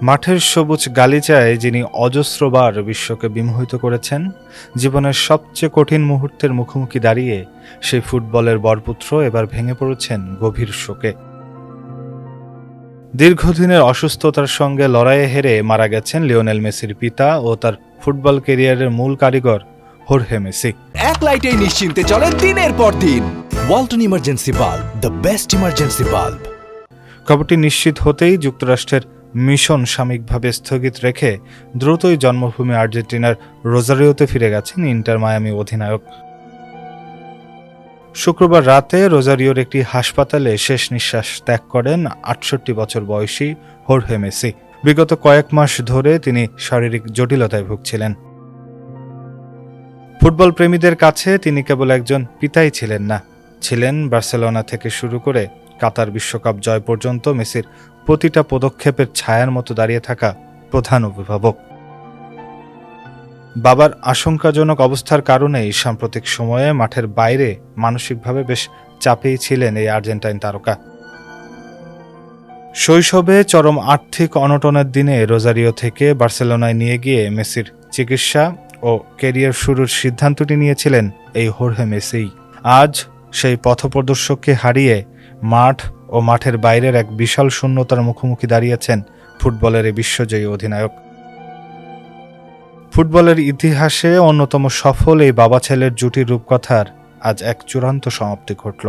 মাঠের সবুজ গালিচায় যিনি অজস্রবার বিশ্বকে বিমোহিত করেছেন, জীবনের সবচেয়ে কঠিন মুহূর্তের মুখোমুখি দাঁড়িয়ে সেই ফুটবলের বরপুত্র এবার ভেঙে পড়েছেন গভীর শোকে। দীর্ঘদিনের অসুস্থতার সঙ্গে লড়াইয়ে হেরে মারা গেছেন লিওনেল মেসির পিতা ও তার ফুটবল ক্যারিয়ারের মূল কারিগর হোর্হে মেসি। এক লাইটেই নিশ্চিন্তে চলে দিনের পর দিন। Walton emergency bulb, the best emergency bulb. খবরটি নিশ্চিত হতেই যুক্তরাষ্ট্রের মিশন সাময়িকভাবে স্থগিত রেখে দ্রুতই জন্মভূমি আর্জেন্টিনার রোজারিওতে ফিরে গেছেন ইন্টার মায়ামি অধিনায়ক। শুক্রবার রাতে রোজারিওর একটি হাসপাতালে শেষ নিঃশ্বাস ত্যাগ করেন ৬৮ বছর বয়সী হোর্হে মেসি। বিগত কয়েক মাস ধরে তিনি শারীরিক জটিলতায় ভুগছিলেন। ফুটবল প্রেমীদের কাছে তিনি কেবল একজন পিতাই ছিলেন না, ছিলেন বার্সেলোনা থেকে শুরু করে কাতার বিশ্বকাপ জয় পর্যন্ত মেসির প্রতিটা পদক্ষেপের ছায়ার মতো দাঁড়িয়ে থাকা প্রধান অভিভাবক। বাবার আশঙ্কাজনক অবস্থার কারণেই সাম্প্রতিক সময়ে মাঠের বাইরে মানসিকভাবে বেশ চাপেই ছিলেন এই আর্জেন্টাইন তারকা। শৈশবে চরম আর্থিক অনটনের দিনে রোজারিও থেকে বার্সেলোনায় নিয়ে গিয়ে মেসির চিকিৎসা ও ক্যারিয়ার শুরুর সিদ্ধান্তটি নিয়েছিলেন এই হোর্হে মেসিই। আজ সেই পথপ্রদর্শককে হারিয়ে মাঠ ও মাঠের বাইরের এক বিশাল শূন্যতার মুখোমুখি দাঁড়িয়েছেন ফুটবলের এই বিশ্বজয়ী অধিনায়ক। ফুটবলের ইতিহাসে অন্যতম সফল এই বাবা ছেলের জুটির রূপকথার আজ এক চূড়ান্ত সমাপ্তি ঘটল।